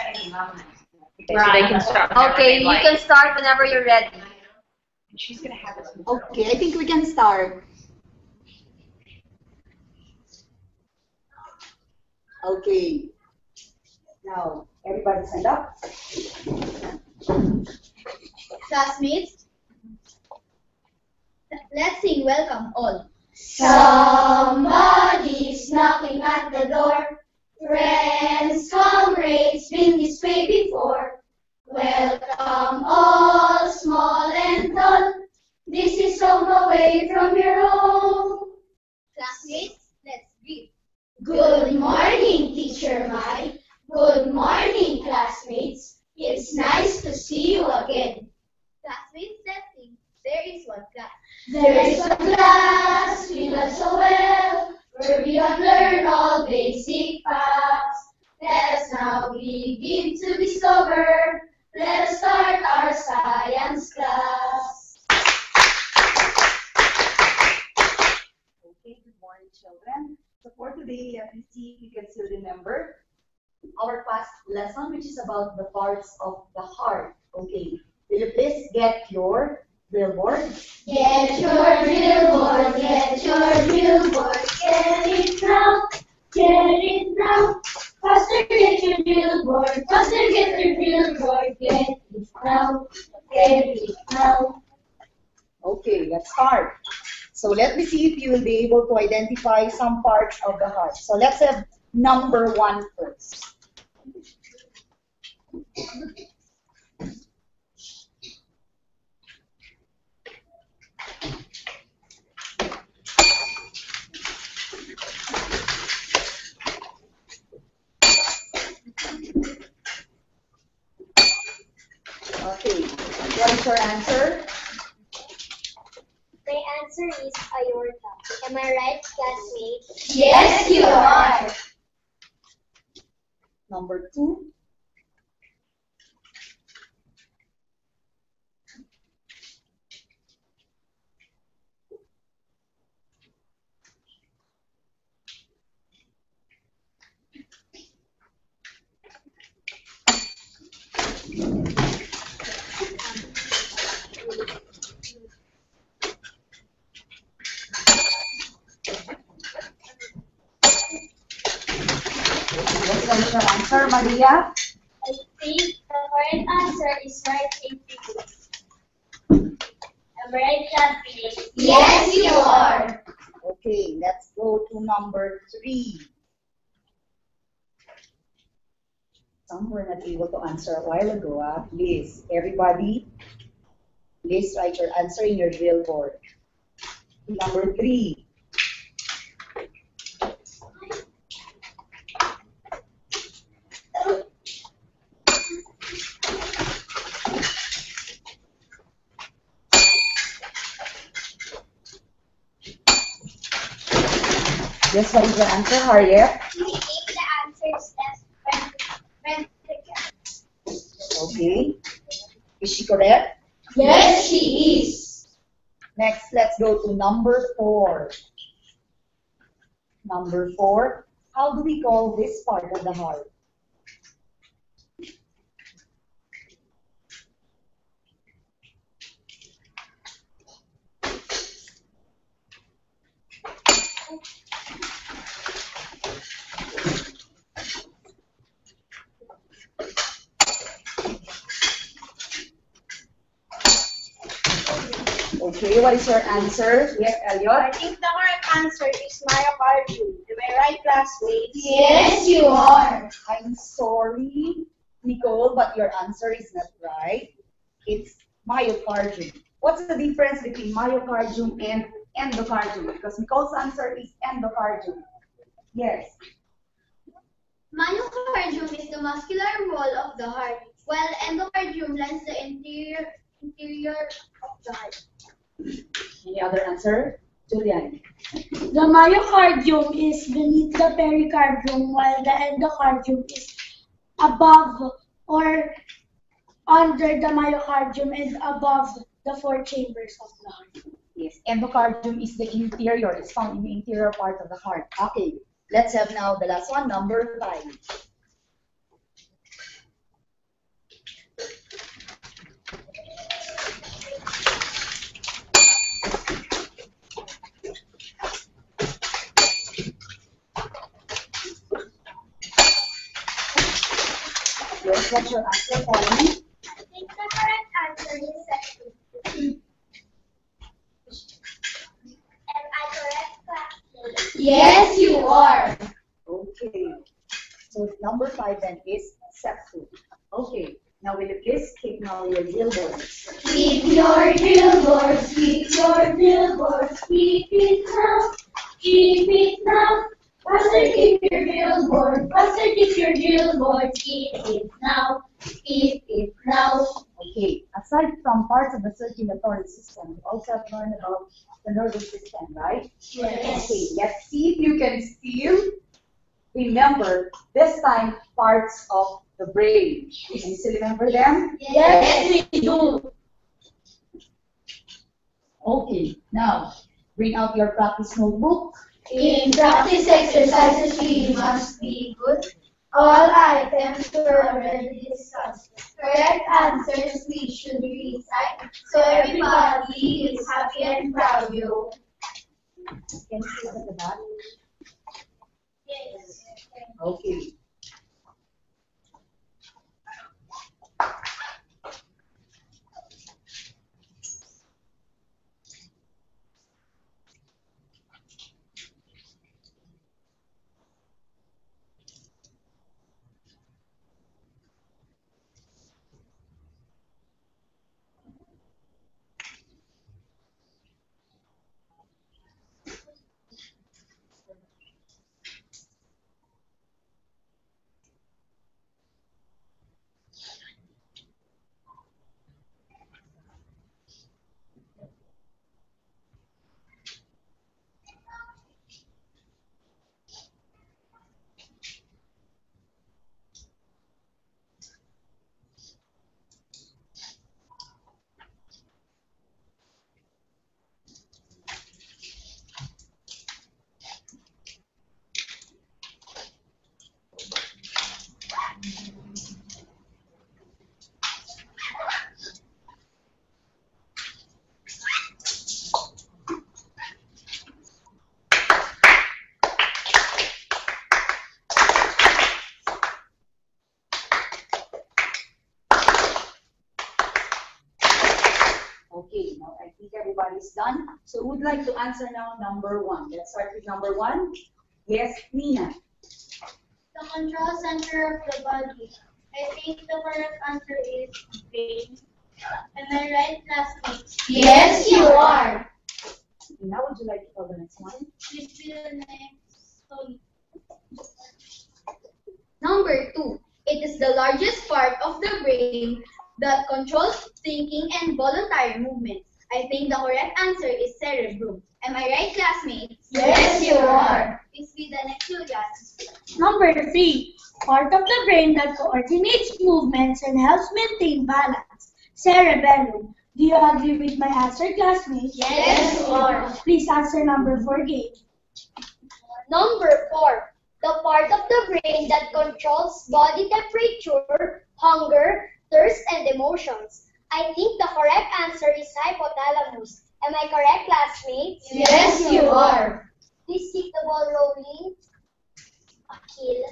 Okay, so they can start. Okay, you can start whenever you're ready. She's gonna have us. Okay, I think we can start. Okay. Now, everybody stand up. Classmates, let's sing welcome all. Somebody's knocking at the door. Friends, comrades, been this way before. Welcome all, small and tall. This is home away from your home. Classmates, let's greet. Good morning, Teacher Mai. Good morning, classmates. It's nice to see you again. Classmates, let's sing. There is one class. There is a class we love so well, where we have learned all basic facts. Let us now begin to discover. Let us start our science class. Okay, good morning, children. So for today, let me see if you can still remember our past lesson, which is about the parts of the heart. Okay, will you please get your drill board? Get your drill board, get your drill board, get it now, get it now. Faster get your drill board, faster get your drill board, get it now, get it now. Okay, let's start. So let me see if you will be able to identify some parts of the heart. So let's have number 1 first. Okay, what is your answer? My answer is aorta. Am I right, classmate? Yes, you are. Number 2. What is your answer, Maria? I think the correct answer is right ventricle. Am I right, classmate? Yes, you are. Okay, let's go to number 3. Some were not able to answer a while ago. Please, everybody, please write your answer in your drill board. Number 3. Yes, what is your answer, Harriet? I think the answer is left ventricle. Okay. Is she correct? Yes, she is. Next, let's go to number 4. Number 4. How do we call this part of the heart? Okay, what is your answer? Yeah, Elliot? I think the correct answer is myocardium. Am I right, classmates? Yes, you are. I'm sorry, Nicole, but your answer is not right. It's myocardium. What's the difference between myocardium and endocardium? Because Nicole's answer is endocardium. Yes. Myocardium is the muscular wall of the heart, while endocardium lines the interior of the heart. Any other answer? Julian? The myocardium is beneath the pericardium, while the endocardium is above or under the myocardium and above the 4 chambers of the heart. Yes, endocardium is the interior. It's found in the interior part of the heart. Okay, let's have now the last one, number 5. Yes, what's your answer, Polly? I think the correct answer is section. Am I correct, classmate? Yes, you are. Okay. So number 5 then is Septu. Okay. Now will you please take now your drill boards. Keep your drill boards, keep your drill boards, keep it now, keep it now. Faster, keep your drill board, faster, keep your drill board, keep it now, keep it now. Okay. Aside from parts of the circulatory system, you also have learned about the nervous system, right? Yes. Okay. Let's see if you can still remember this time parts of the brain. Can you still remember them? Yes, we do. Okay. Now bring out your practice notebook. In practice exercises, we must be good. All items were already discussed. Correct answers we should recite, so everybody is happy and proud of you. Can you see it at the back? Yes. Okay. Okay, now I think everybody's done. So who would like to answer now number 1? Let's start with number 1. Yes, Nina. The control center of the body. I think the correct answer is brain. Am I right, classmates? Yes, you are. Now would you like to tell the next one? Please be the next. Sorry. Number 2. It is the largest part of the brain that controls thinking and voluntary movements. I think the correct answer is cerebrum. Am I right, classmates? Yes, you are. Please be the next, Julian. Number 3, part of the brain that coordinates movements and helps maintain balance. Cerebellum. Do you agree with my answer, classmates? Yes, you are. Please answer number 4, Gabe. Number 4, the part of the brain that controls body temperature, hunger, thirst, and emotions. I think the correct answer is hypothalamus. Am I correct, classmates? Yes, you are. Please keep the ball rolling. Akil.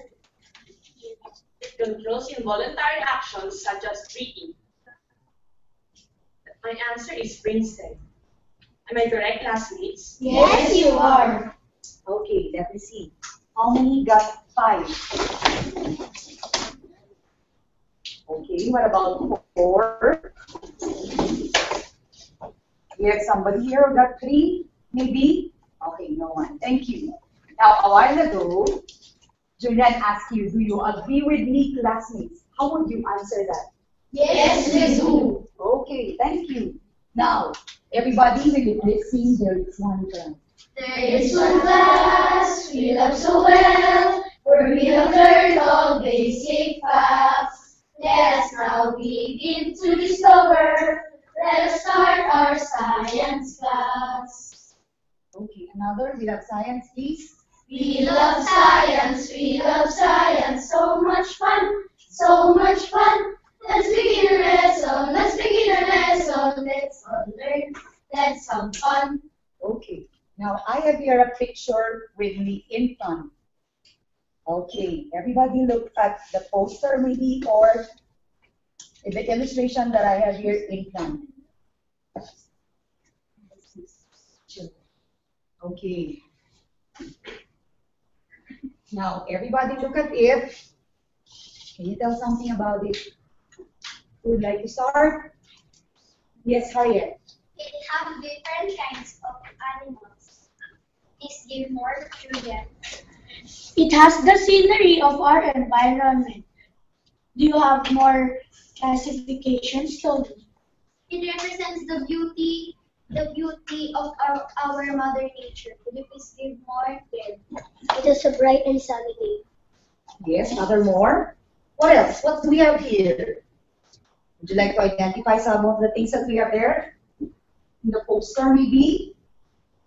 It controls involuntary actions such as breathing. My answer is brainstem. Am I correct, classmates? Yes, you are. Okay, let me see. How many got 5? Okay, what about 4? We have somebody here who got 3, maybe? Okay, no one. Thank you. Now, a while ago, Julian asked you, do you agree with me, classmates? How would you answer that? Yes, we do. Okay, thank you. Now, everybody, will you please sing There Is One Class? There is one class we love so well, where we have learned all basic facts. Let us now begin to discover. Let us start our science class. Okay, another, we have science, please. We love science, so much fun, so much fun. Let's begin our lesson, let's all learn, let's have fun. Okay, now I have here a picture with me in front. Okay, everybody look at the poster maybe or the illustration that I have here in front. Okay. Now, everybody look at it. Can you tell something about it? Who would like to start? Yes, Harriet. It have different kinds of animals. This give more to them. It has the scenery of our environment. Do you have more classifications, Tony? It represents the beauty of our mother nature. Could you please give more there? It is a bright and sunny day. Yes, another more. What else? What do we have here? Would you like to identify some of the things that we have there? In the poster, maybe?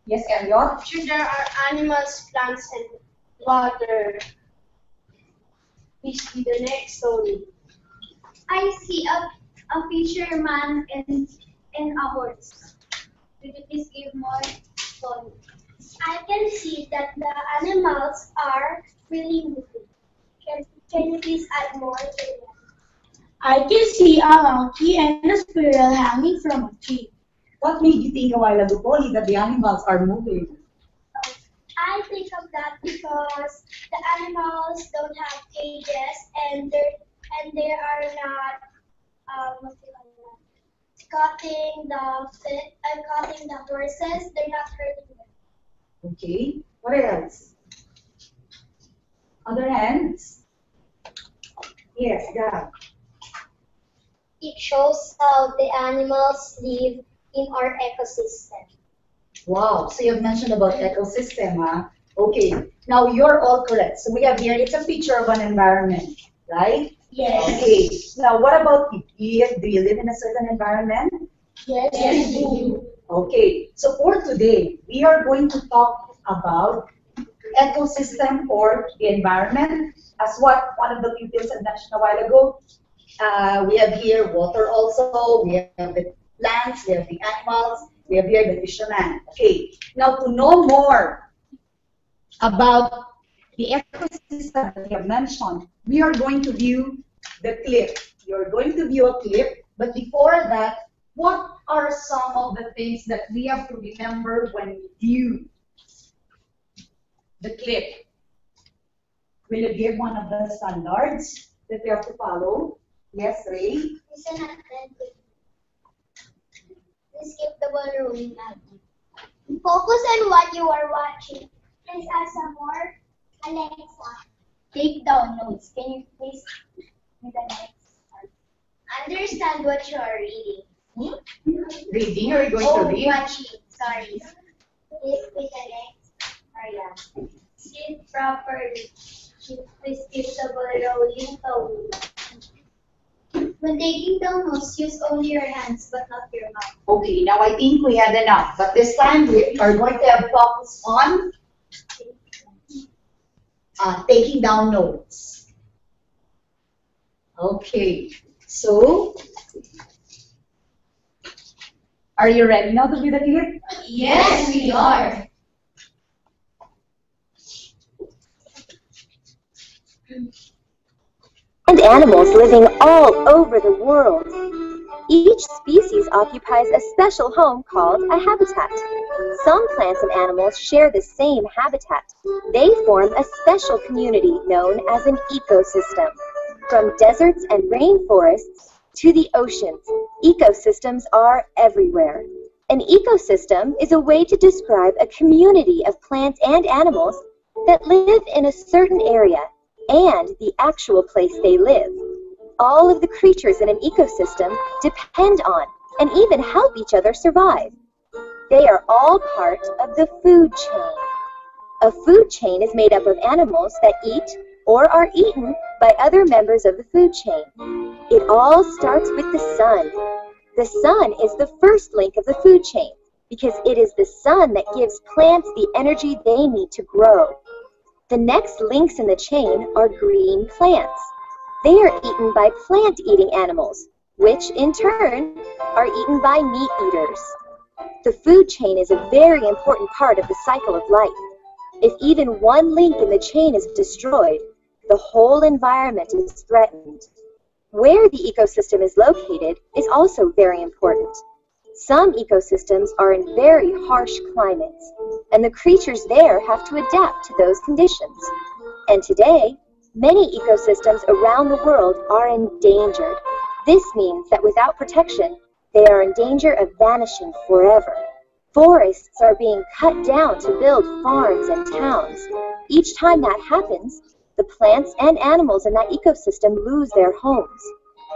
Yes, Elliot? Sure, there are animals, plants, and water. Please be the next story. I see a fisherman and a horse. Could you please give more story? I can see that the animals are really moving. Can you please add more to that? I can see a monkey and a squirrel hanging from a tree. What made you think a while ago, Polly, that the animals are moving? I think of that because the animals don't have cages and they are not cutting the horses. They're not hurting them. Okay. What else? Other hands? Yes, Gab. It shows how the animals live in our ecosystem. Wow, so you've mentioned about ecosystem, huh? Okay, now you're all correct. So we have here, it's a picture of an environment, right? Yes. Okay, now what about you? Do you live in a certain environment? Yes, we do. Okay, so for today, we are going to talk about ecosystem or the environment, as what one of the pupils had mentioned a while ago. We have here water also, we have the plants, we have the animals, we have here the fisherman. Okay, now to know more about the ecosystem that we have mentioned, we are going to view the clip. You're going to view a clip, but before that, what are some of the things that we have to remember when we view the clip? Will you give one of the standards that we have to follow? Yes, Ray? Listen attentively. Please keep the ball rolling now. Focus on what you are watching. Please add some more. Alexa. Take down notes. Can you please read the next? Understand what you are reading. Reading, or are you going to read? Watching. Sorry. Please with the next. Maria. Sit properly. Please keep the ball rolling slowly. When taking down notes, use only your hands but not your mouth. Okay, now I think we had enough, but this time we are going to have focus on taking down notes. Okay, so are you ready now to do the clip? Yes, we are. And animals living all over the world. Each species occupies a special home called a habitat. Some plants and animals share the same habitat. They form a special community known as an ecosystem. From deserts and rainforests to the oceans, ecosystems are everywhere. An ecosystem is a way to describe a community of plants and animals that live in a certain area and the actual place they live. All of the creatures in an ecosystem depend on and even help each other survive. They are all part of the food chain. A food chain is made up of animals that eat or are eaten by other members of the food chain. It all starts with the sun. The sun is the first link of the food chain because it is the sun that gives plants the energy they need to grow. The next links in the chain are green plants. They are eaten by plant-eating animals, which in turn are eaten by meat eaters. The food chain is a very important part of the cycle of life. If even one link in the chain is destroyed, the whole environment is threatened. Where the ecosystem is located is also very important. Some ecosystems are in very harsh climates, and the creatures there have to adapt to those conditions. And today, many ecosystems around the world are endangered. This means that without protection, they are in danger of vanishing forever. Forests are being cut down to build farms and towns. Each time that happens, the plants and animals in that ecosystem lose their homes.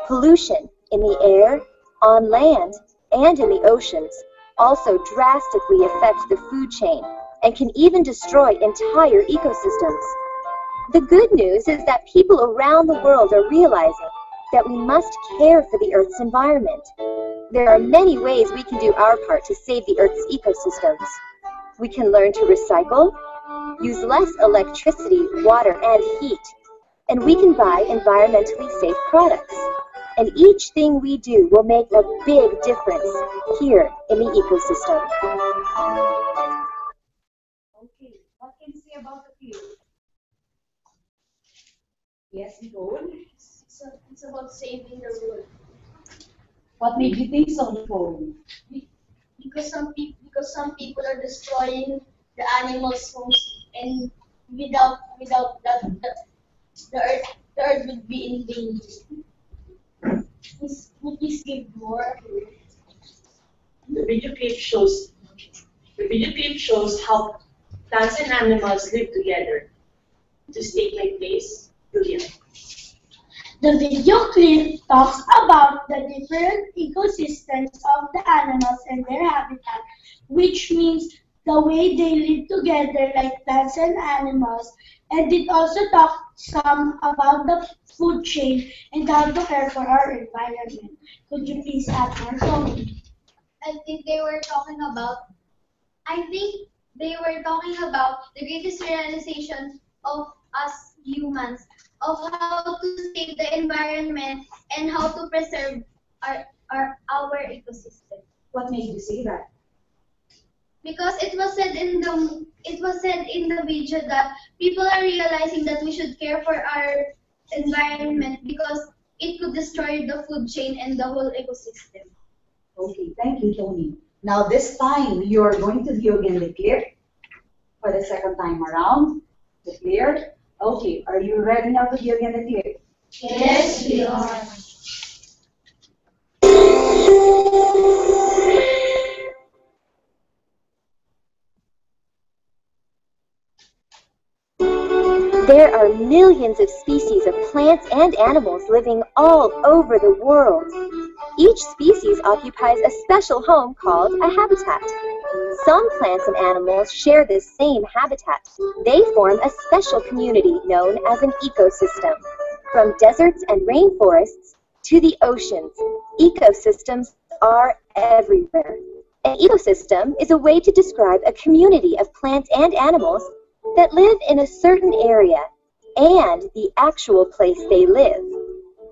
Pollution in the air, on land, and in the oceans also drastically affect the food chain and can even destroy entire ecosystems. The good news is that people around the world are realizing that we must care for the Earth's environment. There are many ways we can do our part to save the Earth's ecosystems. We can learn to recycle, use less electricity, water, and heat, and we can buy environmentally safe products. And each thing we do will make a big difference here in the ecosystem. Okay, what can you say about the field? Yes, Nicole? It's about saving the world. What made you think so, Nicole? Because some people are destroying the animals' homes, and without that, the earth would be in danger. Please give more. The video clip shows how plants and animals live together. Just take my place, Julia. The video clip talks about the different ecosystems of the animals and their habitat, which means the way they live together like plants and animals. And it also talks some about the food chain and how to care for our environment. Could you please add more, Tony? I think they were talking about the greatest realization of us humans, of how to save the environment and how to preserve our ecosystem. What made you say that? Because it was said in the video that people are realizing that we should care for our environment because it could destroy the food chain and the whole ecosystem. Okay, thank you, Tony. Now this time, you are going to view again the clip for the second time around. The clear. Okay, are you ready now to view again the clip? Yes, we are. There are millions of species of plants and animals living all over the world. Each species occupies a special home called a habitat. Some plants and animals share this same habitat. They form a special community known as an ecosystem. From deserts and rainforests to the oceans, ecosystems are everywhere. An ecosystem is a way to describe a community of plants and animals that live in a certain area and the actual place they live.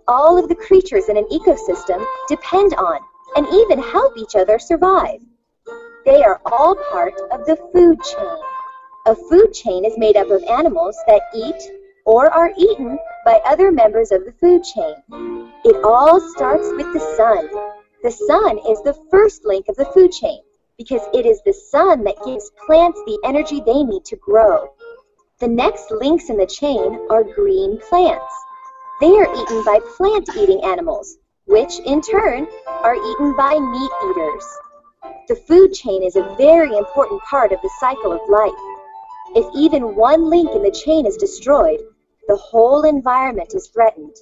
All of the creatures in an ecosystem depend on and even help each other survive. They are all part of the food chain. A food chain is made up of animals that eat or are eaten by other members of the food chain. It all starts with the sun. The sun is the first link of the food chain because it is the sun that gives plants the energy they need to grow. The next links in the chain are green plants. They are eaten by plant-eating animals, which in turn are eaten by meat eaters. The food chain is a very important part of the cycle of life. If even one link in the chain is destroyed, the whole environment is threatened.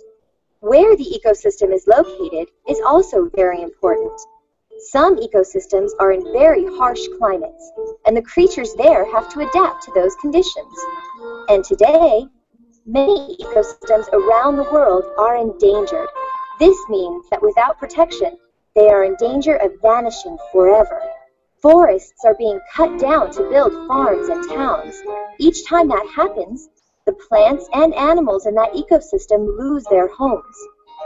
Where the ecosystem is located is also very important. Some ecosystems are in very harsh climates, and the creatures there have to adapt to those conditions. And today, many ecosystems around the world are endangered. This means that without protection, they are in danger of vanishing forever. Forests are being cut down to build farms and towns. Each time that happens, the plants and animals in that ecosystem lose their homes.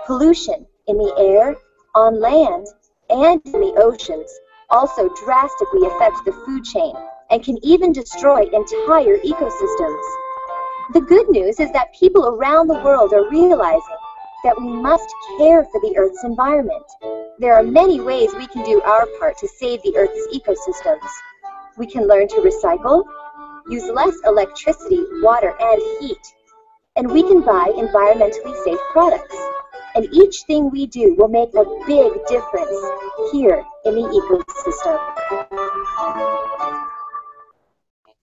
Pollution in the air, on land, and in the oceans also drastically affect the food chain and can even destroy entire ecosystems. The good news is that people around the world are realizing that we must care for the Earth's environment. There are many ways we can do our part to save the Earth's ecosystems. We can learn to recycle, use less electricity, water, and heat, and we can buy environmentally safe products. And each thing we do will make a big difference here in the ecosystem.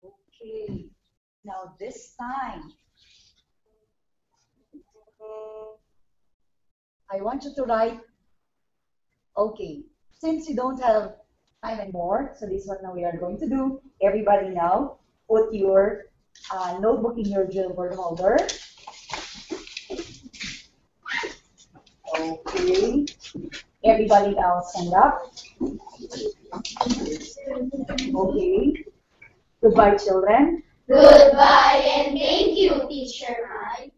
Okay, now this time, I want you to write, okay, since you don't have time anymore, so this is what now we are going to do. Everybody now, put your notebook in your drill board holder. Okay. Everybody else stand up. Okay. Goodbye, children. Goodbye and thank you, Teacher Mike.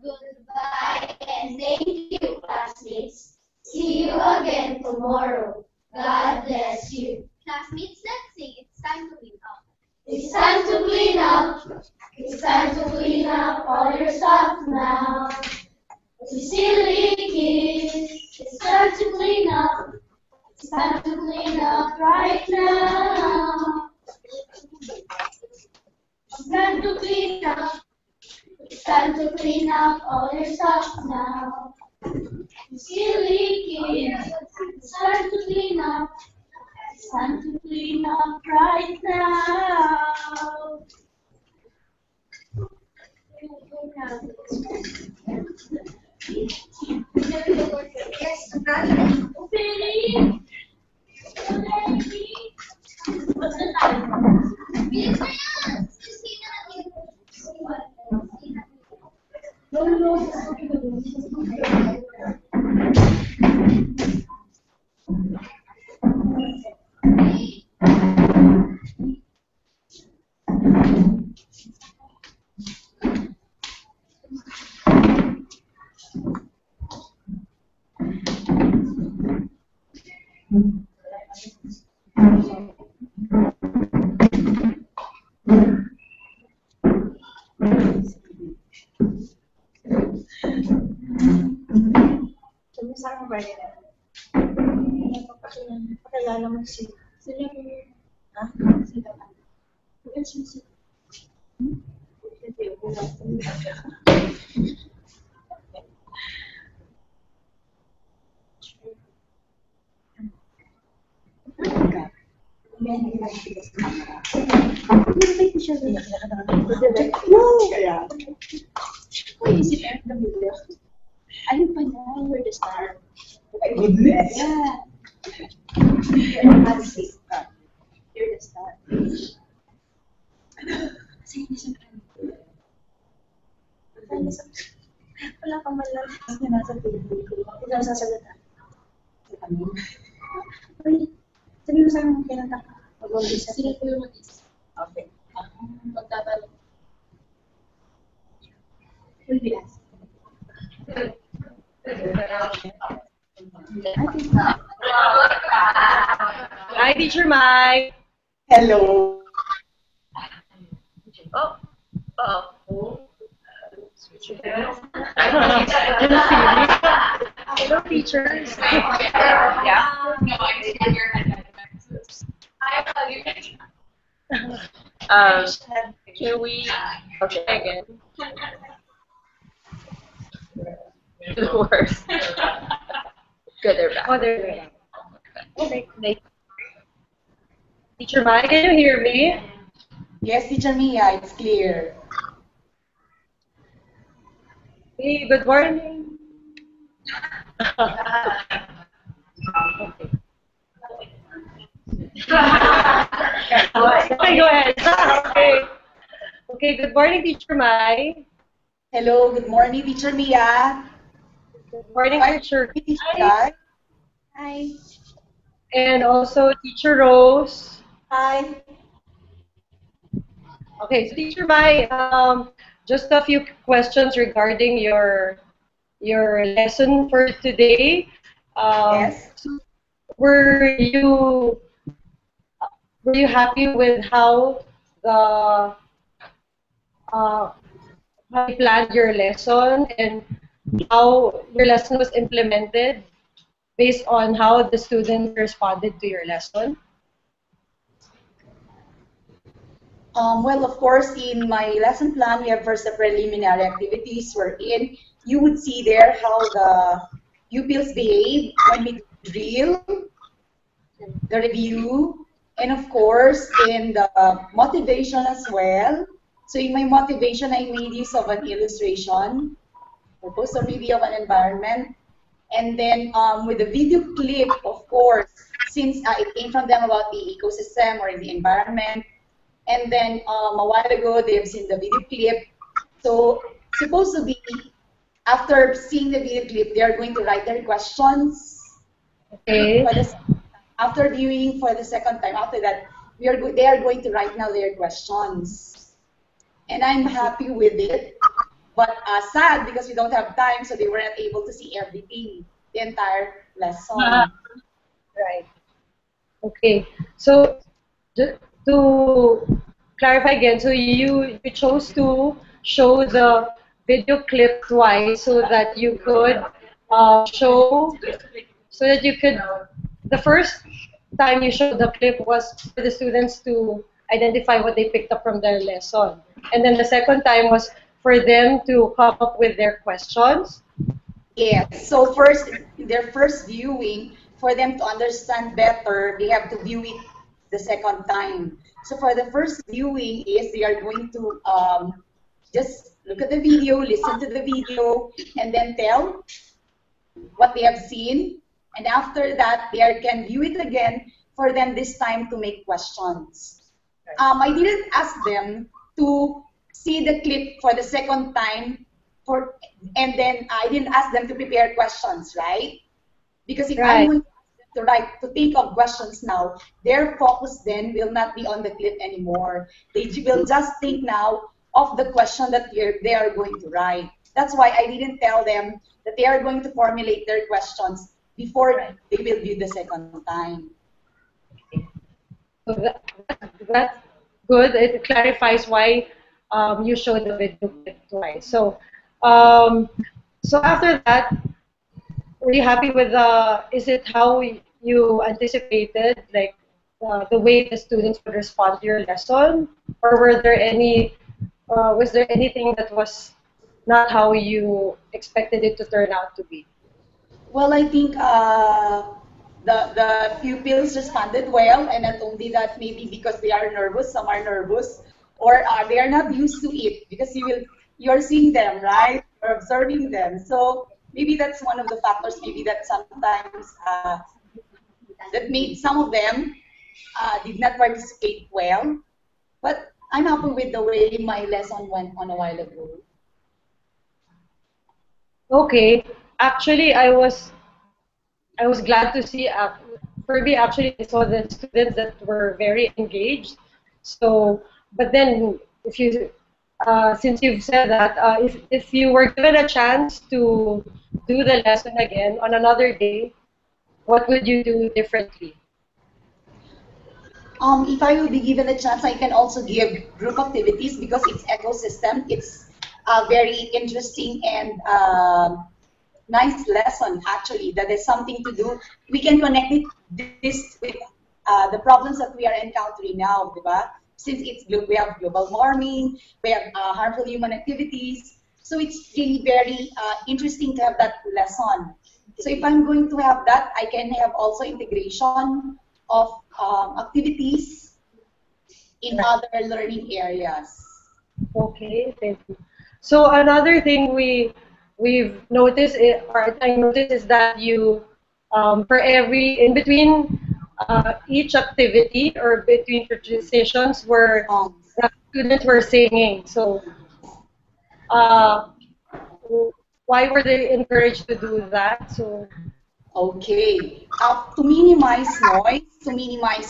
Goodbye and thank you, classmates. See you again tomorrow. God bless you. Classmates, let's sing. It's time to clean up. It's time to clean up. It's time to clean up all your stuff now. You silly kids, it's time to clean up. It's time to clean up right now. It's time to clean up. It's time to clean up all your stuff now. You silly kids, it's time to clean up. It's time to clean up right now. What's the time? Pakilala mo sila. Sila mo. Ha? Sila. Ayun pa na, you're the star. My goodness. Yeah. You're the star. Sige, wala kang malalas na nasa table ko. Hindi na sasagot na. Sabi mo sa akin, kailan ka mag-umpisa? Sila po yung mag-isa. Okay. Magtatanong. Will be asked. Hi, Teacher Mike. Hello. Hello, teachers. Can we? Okay, again. The worst. Good, they're back. Oh, they're back. Teacher Mike, can you hear me? Yes, Teacher Mia, it's clear. Hey, good morning. Okay, go ahead. Okay. Okay, good morning, Teacher Mai. Hello, good morning, Teacher Mia. Good morning, Teacher. Hi. Hi. And also Teacher Rose. Hi. Okay, so Teacher Mai, just a few questions regarding your lesson for today. Yes. Were you happy with how the you planned your lesson and how your lesson was implemented based on how the students responded to your lesson? Well, of course, in my lesson plan, we have first the preliminary activities wherein you would see there how the pupils behave when we drill, the review, and of course, in the motivation as well. So in my motivation, I made use of an illustration, proposed a review of an environment, and then with the video clip, of course, since it came from them about the ecosystem or the environment, and then a while ago they've seen the video clip. So supposed to be after seeing the video clip, they are going to write their questions. Okay. After viewing for the second time, after that, they are going to write now their questions. And I'm happy with it, but sad because we don't have time, so they weren't able to see everything, the entire lesson. Right. Okay. So to clarify again, so you chose to show the video clip twice so that you could the first time you showed the clip was for the students to identify what they picked up from their lesson. And then the second time was for them to come up with their questions. Yes, so first, their first viewing, for them to understand better, they have to view it the second time. So for the first viewing is they are going to just look at the video, listen to the video, and then tell what they have seen. And after that, they can view it again for them this time to make questions. I didn't ask them to see the clip for the second time, and then I didn't ask them to prepare questions, right? Because if I'm going to think of questions now, their focus then will not be on the clip anymore. They will just think now of the question that they are going to write. That's why I didn't tell them that they are going to formulate their questions before they will view the second time. So that's good. It clarifies why you showed the video clip twice. So, so after that, were you happy with is it how you anticipated, like the way the students would respond to your lesson, or were there was there anything that was not how you expected it to turn out to be? Well, I think the pupils responded well, and not only that, maybe because they are nervous, some are nervous, or they are not used to it because you're seeing them, right? You're observing them. So maybe that's one of the factors. Maybe that sometimes that made some of them did not participate well. But I'm happy with the way my lesson went on a while ago. Okay, actually, I was glad to see. For me, actually, I saw the students that were very engaged. So, but then, if you, since you've said that, if you were given a chance to do the lesson again on another day, what would you do differently? If I will be given a chance, I can also give group activities because it's ecosystem. It's very interesting and nice lesson, actually, that is something to do. We can connect this with the problems that we are encountering now, diba? Since we have global warming, we have harmful human activities, so it's really very interesting to have that lesson. So if I'm going to have that, I can have also integration of activities in other learning areas. Okay, thank you. So another thing we've noticed, or I noticed, is that you, for in between each activity or between sessions, the students were singing. So, why were they encouraged to do that? So, okay, to minimize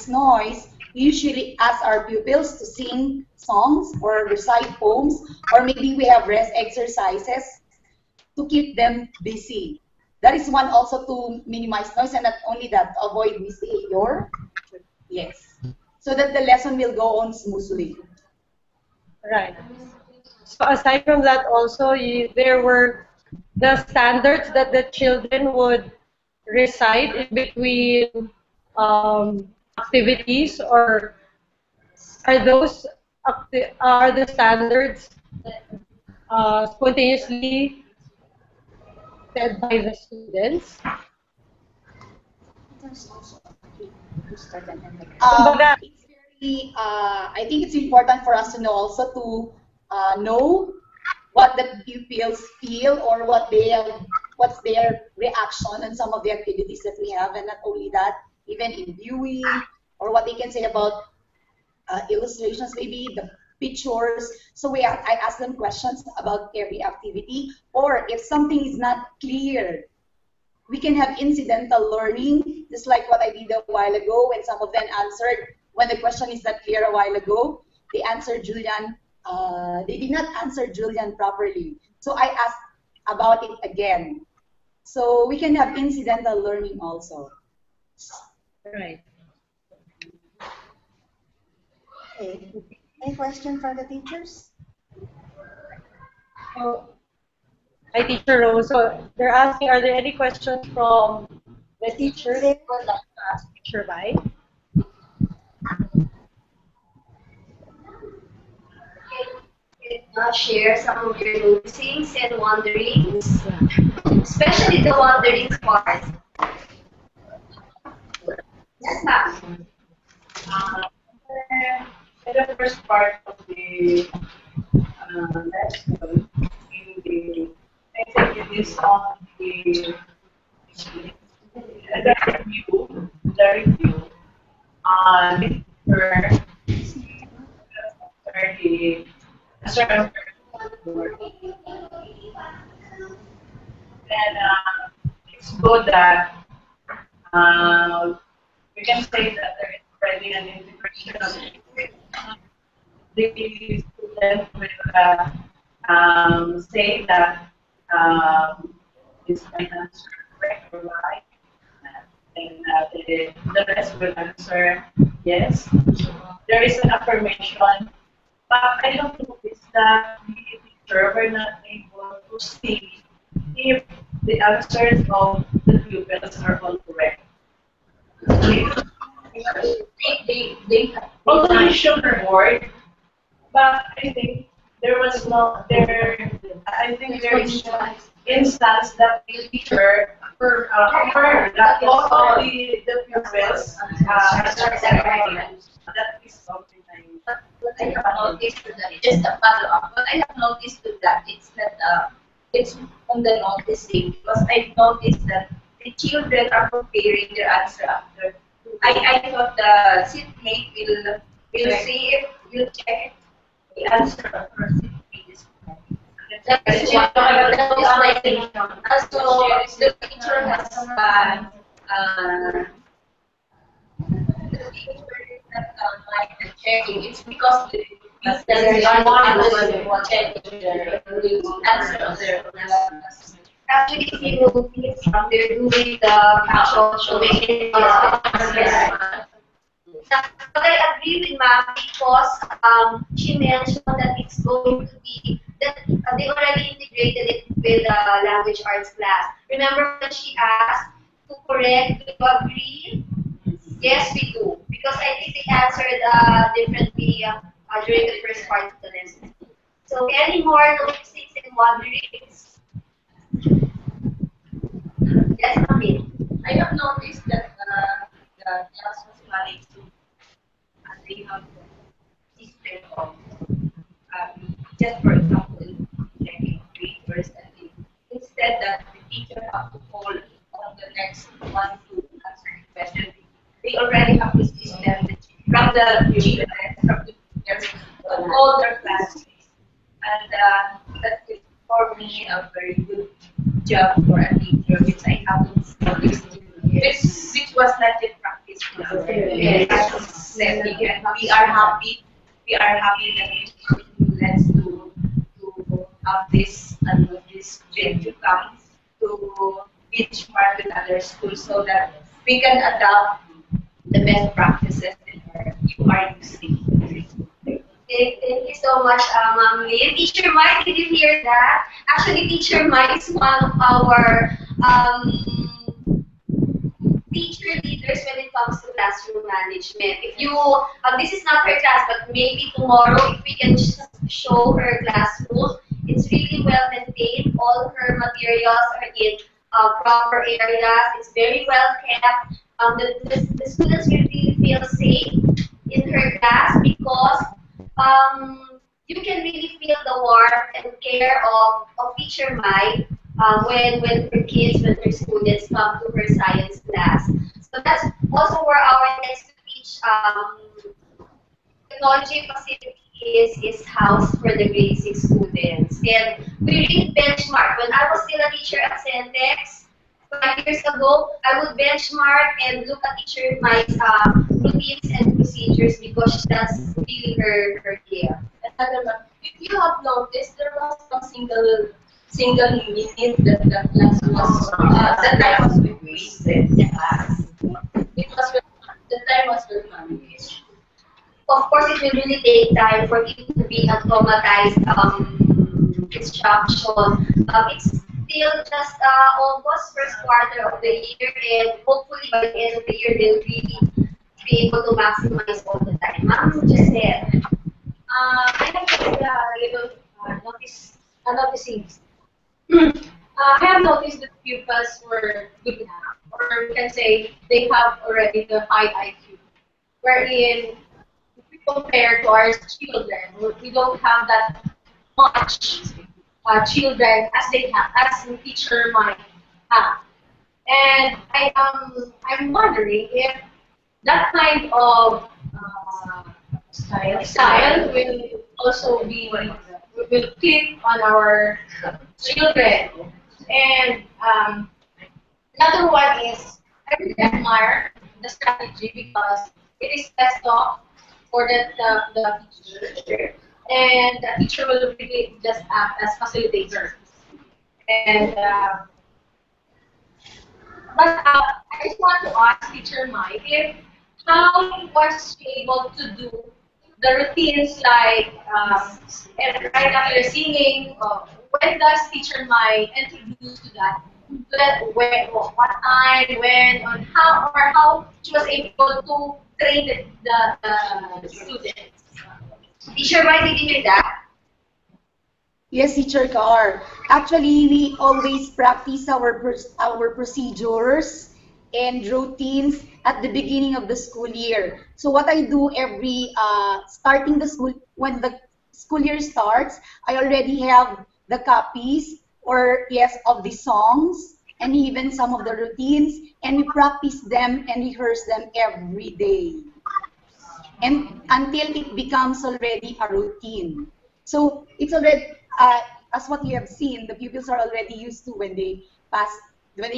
noise, we usually ask our pupils to sing songs or recite poems, or maybe we have rest exercises to keep them busy. That is one also to minimize noise, and not only that, to avoid misbehavior. Yes, so that the lesson will go on smoothly. Right. So aside from that, also there were the standards that the children would recite in between activities, or are those are the standards spontaneously set by the students? It's very, I think it's important for us to know also to know what the pupils feel or what's their reaction on some of the activities that we have, and not only that, even in viewing or what they can say about illustrations, maybe the pictures. So I ask them questions about every activity, or if something is not clear, we can have incidental learning, just like what I did a while ago when some of them answered, when the question is not clear a while ago, they answered Julian, they did not answer Julian properly. So I asked about it again. So we can have incidental learning also. Right. Okay. Any question from the teachers? Oh, hi, Teacher Rose. So they're asking, are there any questions from the teachers? Would like to ask Teacher Bai. Share some of your noticings and wonderings, especially the wonderings part. Yes, ma'am. In the first part of the lesson, I think it is on the review on the certain word. And it's good that we can say that there is already an integration of the student will say that is my answer correct or right, and the rest will answer yes. There is an affirmation, but I have noticed that the teacher were not able to see if the answers of the pupils are all correct. Although you showed the board, but I think there was no there. I think there is one instance that the teacher affirmed that all the pupils that is something What I have noticed to that, just a follow up. What I have noticed to that, it's that it's on the noticing, because I noticed that the children are preparing their answer after. I thought the seatmate will see if will check the answer of her seatmate is correct. That's what I think. Also, the teacher has the teacher is not like checking. It's because the one checking the answer of their questions. Actually, if you notice, they're doing the actual showing. But I agree with ma'am because she mentioned that it's going to be that they already integrated it with language arts class. Remember when she asked to correct, do you agree? Yes, we do. Because I think they answered differently during the first part of the lesson. So any more noticings and wonderings? Yes, Amin. I have noticed that the class was managed to, and they have the system of, just for example, checking papers and things. Instead that the teacher have to call on the next one to answer the question, they already have the system from the children, from the teachers, to all their classmates. And that is for me a very good job for a teacher, which I haven't noticed, which was not yet practiced. Yes. We are happy. We are happy that we students to have this this dream to come to benchmark with other schools, so that we can adopt the best practices that you are using. Thank you so much, Ma'am Lynn. Teacher Mike, did you hear that? Actually, Teacher Mike is one of our teacher leaders when it comes to classroom management. If you, this is not her class, but maybe tomorrow, if we can just show her classroom, it's really well maintained. All her materials are in proper areas. It's very well kept. The students will really feel safe in her class because you can really feel the warmth and care of Teacher Mai when her kids, when her students come to her science class. So that's also where our next to teach technology facility is housed for the grade 6 students. And we really benchmark. When I was still a teacher at Centex, 5 years ago, I would benchmark and look at Teacher Mai's routines and procedures because that's really her care. If you have noticed, there was some single minute that the class was the time was wasted. Yes. It was the time was well managed. Of course, it will really take time for it to be automatized instruction. It's still just August, first quarter of the year, and hopefully by the end of the year, they'll really be able to maximize all the time. Ma'am just said. I have noticing. I have noticed that pupils were good enough, or we can say they have already the high IQ, wherein if we compare to our children, we don't have that much children as they have, as the teacher might have. And I'm wondering if that kind of style will also be will click on our children. And another one is I really admire the strategy because it is best off for the teacher, and the teacher will really just act as facilitator. And but I just want to ask Teacher Mike if how was she able to do the routines like and right after singing, when does Teacher Mai introduce to that? When, what time, when, on how she was able to train the students? Teacher Mai, did you hear that? Yes, Teacher Car. Actually, we always practice our procedures and routines at the beginning of the school year. So what I do every starting the school, when the school year starts, I already have the copies of the songs and even some of the routines, and we practice them and rehearse them every day, and until it becomes already a routine. So it's already as what you have seen, the pupils are already used to when they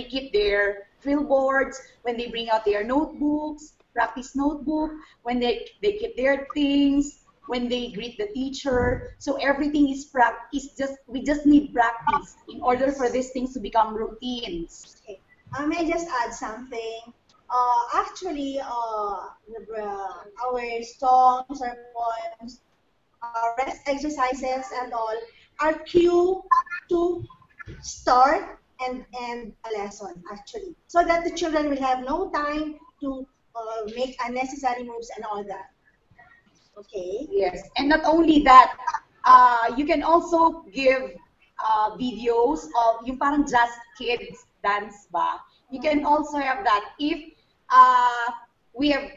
keep their drill boards, when they bring out their notebooks, practice notebook, when they keep their things, when they greet the teacher. So everything is practice. We just need practice in order for these things to become routines. Okay. May I just add something? Actually, our songs, our poems, our rest exercises and all are cue to start and end a lesson, actually, so that the children will have no time to make unnecessary moves and all that. Okay. Yes, and not only that, you can also give videos of yung parang just kids dance ba. You can also have that if we have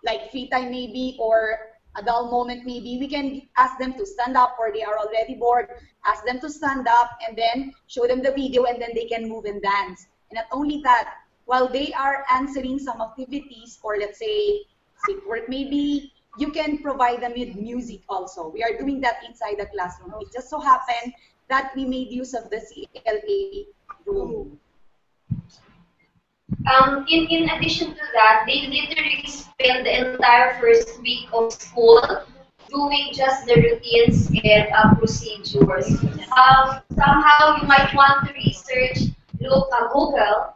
like free time maybe or a dull moment maybe, we can ask them to stand up, or they are already bored, ask them to stand up and then show them the video, and then they can move and dance. And not only that, while they are answering some activities, or let's say sick work maybe, you can provide them with music also. We are doing that inside the classroom. It just so happened that we made use of the CLA room. In addition to that, they literally spend the entire first week of school doing just the routines and procedures. Somehow you might want to research, look on Google,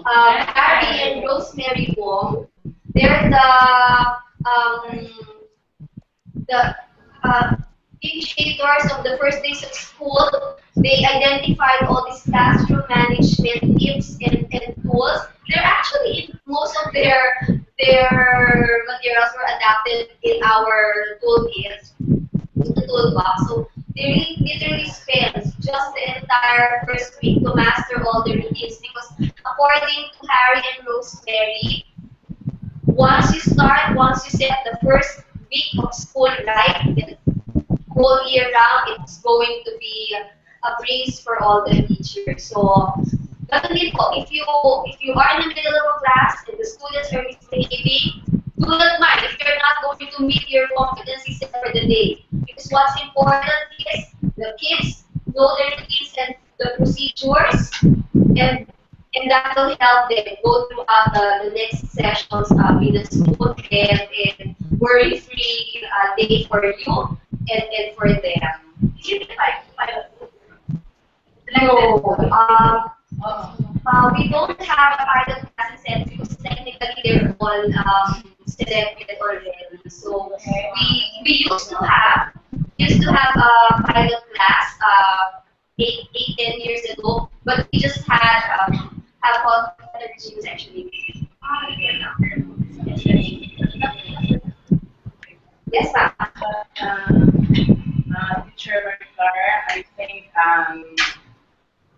Harry and Rosemary Wong. They're the initiators of the first days of school. They identified all these classroom management tips and tools. They're actually, most of their materials were adapted in our toolkit, the toolbox. So they literally spent just the entire first week to master all the routines, because according to Harry and Rosemary, once you set the first week of school right, whole year round, it's going to be a breeze for all the teachers. So, if you are in the middle of a class and the students are misbehaving, do not mind if you're not going to meet your competency set for the day. Because what's important is the kids know their routines and the procedures, and that will help them go throughout the next sessions in the school, and worry-free day for you and for them. Is it No, we don't have a pilot class set because technically they're all selected already. So we used to have a pilot class 10 years ago, but we just had all other regimes actually. Yes, ma'am. Teacher Vergara, I think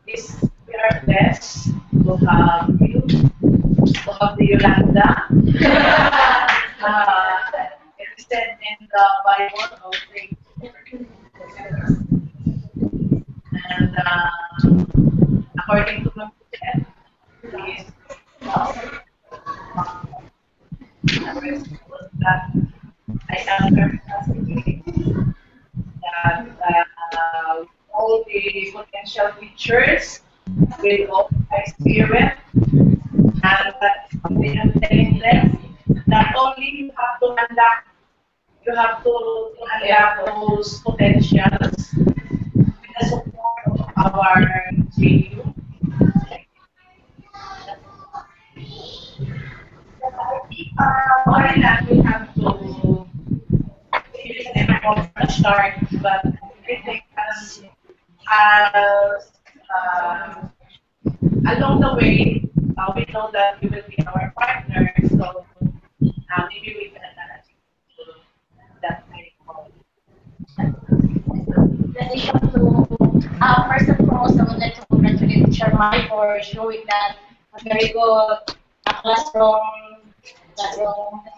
this we are blessed to have you, to have the Yolanda. It is said in the Bible, okay. And according to the that I am that all the potential teachers will go experience, and that they are telling them not only you have to unlock those potentials with the support of our JU. Only that we have to start, but everything along the way, we know that you will be our partner, so maybe we can that way. First and foremost, I would like to congratulate Teacher Mai for showing that a very good classroom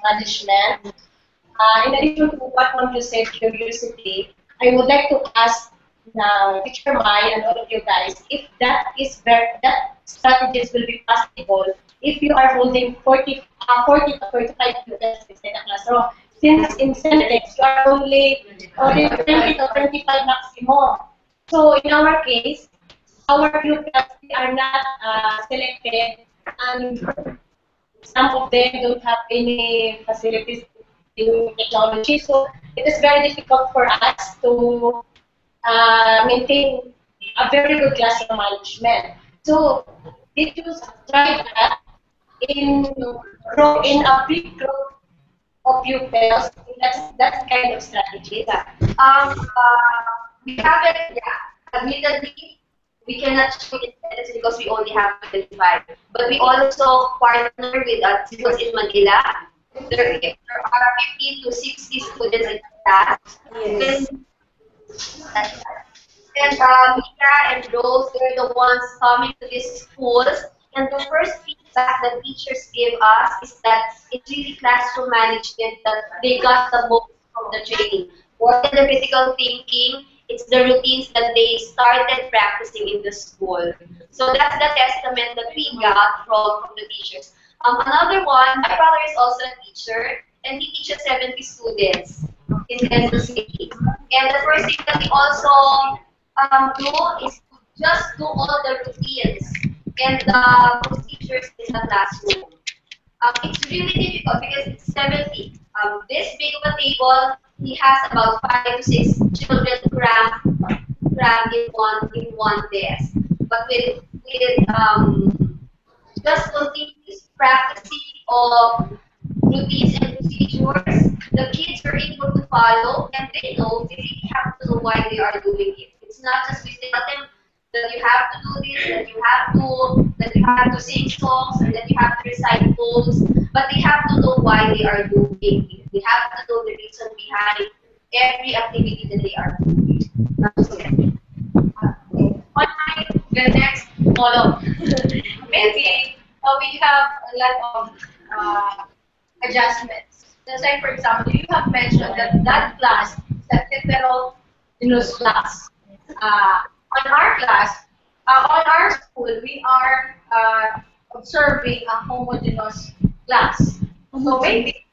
management. In addition to what one you said, curiosity, I would like to ask Teacher Mai and all of you guys if that strategies will be possible if you are holding 40 to 45 students in the classroom. Since in Senedex, you are only 20 to 25 maximum. So in our case, our pupils are not selected, and some of them don't have any facilities in technology. So it is very difficult for us to maintain a very good classroom management. So did you try that in a big group of pupils? That's kind of strategy. We haven't, admittedly, we cannot show it because we only have 25. But we also partner with schools in Manila. There are 50 to 60 students in class. Yes. And Mika and Rose, they're the ones coming to these schools. And the first feedback that teachers give us is that it's really classroom management that they got the most from the training. More than the critical thinking, it's the routines that they started practicing in the school. So that's the testament that we got from the teachers. Another one, my brother is also a teacher, and he teaches 70 students in Quezon City. And the first thing that we also do is to just do all the routines and the procedures in the classroom. It's really difficult because it's 70. This big of a table, he has about 5 to 6 children crammed in one desk. But with just continuous practicing of routines and procedures, the kids were able to follow, and they know, they really have to know why they are doing it. It's not just we tell them that you have to do this, that you have to sing songs, and that you have to recite poems, but they have to know why they are doing it. They have to know the reason behind every activity that they are doing. The next follow. Maybe we have a lot of adjustments. Just like, for example, you have mentioned that class is a heterogeneous class. On our class, on our school, we are observing a homogeneous class. So maybe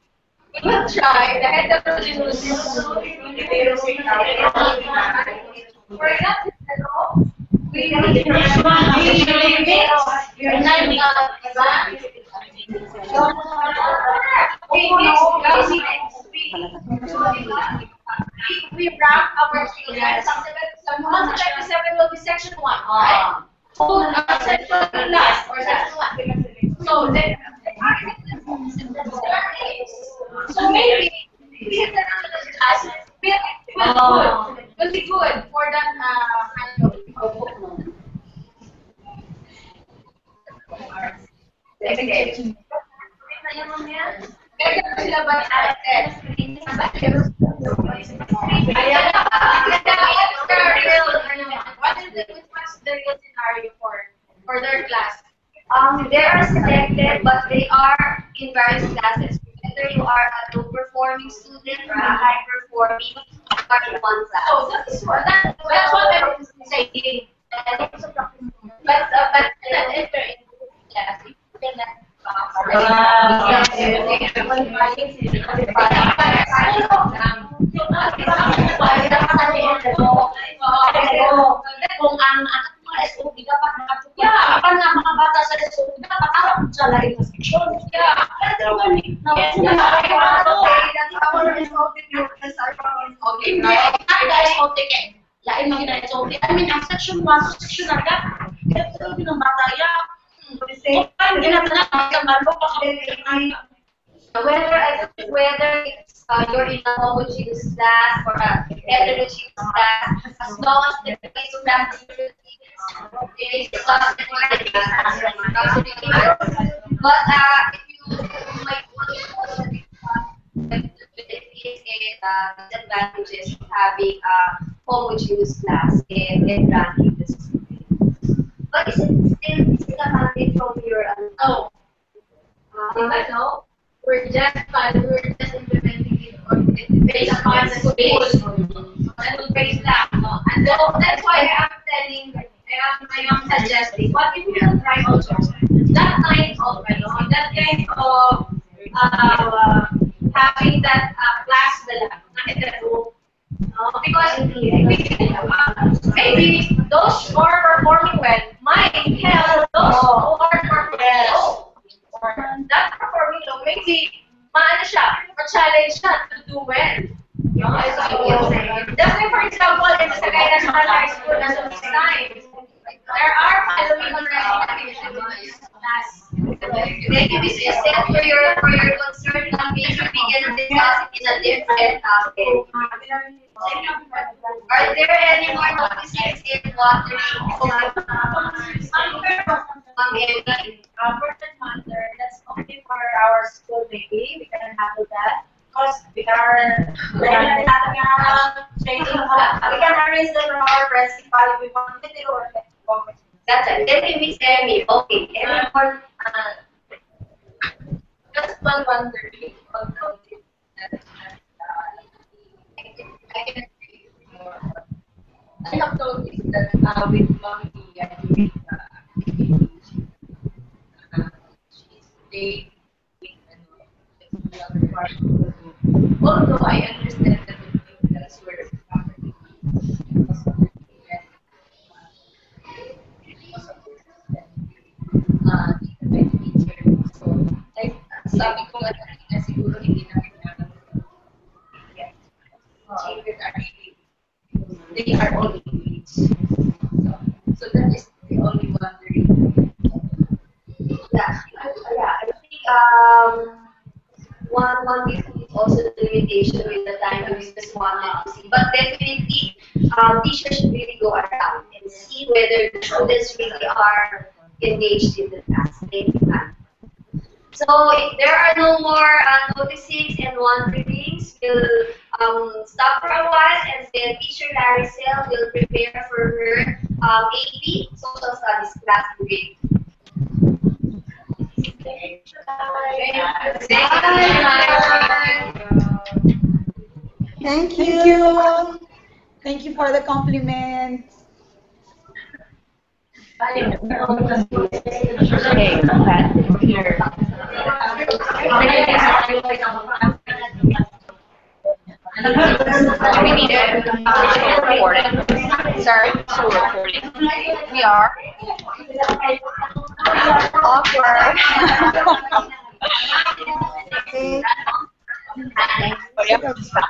we will try the heterogeneous. For example, we mix. We rank our children. Some 7 will be section 1, alright? Section 1 last, or section 1. So then, so maybe we have the class will be good for that kind of. What's the real scenario for their class? They are selected, but they are in various classes. Whether you are a low-performing student or a high-performing, are in one class. So that's what I'm saying. But if they're in class, you can kung ang anak mo SOP dapat nakatuwa. Kapag nga mga bata sa SOP dapat harap sa lain na section. Kaya, pero gani. Lain mga ina-SOP. I mean, ang section 1, section na ka. Kaya ito yung bata ya. Whether it's you're in a homogeneous class or a heterogeneous class, as long as the place of activity is but if you might disadvantages of having a homogeneous class and ranking the students. But is it still a mandate from your no? No. We're just implementing it on based on the school. And based on and so that's why I am suggesting what if we will try also that kind of having that class because maybe those who are performing well might help those who are performing low. Or not performing low, maybe maano siya, ma-challenge siya to do well. That's why, for example, in the Sagay National High School as of this time, there are following already class. Thank you, Ms. Estelle, for your concern. Maybe we can discuss it in a different topic. Are there any more notices in water? Person matter, that's only for our school, maybe we can handle that. Because we are we can arrange them from our principal if we want it or that's it. Then if it's Emmy, okay. Any more? Just one wondering. I can agree more. I have noticed that with Mommy during she's although I understand that that's where sabi ko nga na siguro hindi namin children are really, they are all engaged. So that is the only wondering. Yeah, I think one thing also the limitation with the time that we just wanted to see. But definitely, teachers should really go around and see whether the students really are engaged in the class. Thank you, ma'am. So if there are no more noticings and wonderings, we'll stop for a while, and then teacher Laricel will prepare for her AP Social Studies class in grade 2. Thank you. Thank you for the compliment. We need it. Recording. Sorry, so recording. We are. Awkward.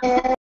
Okay.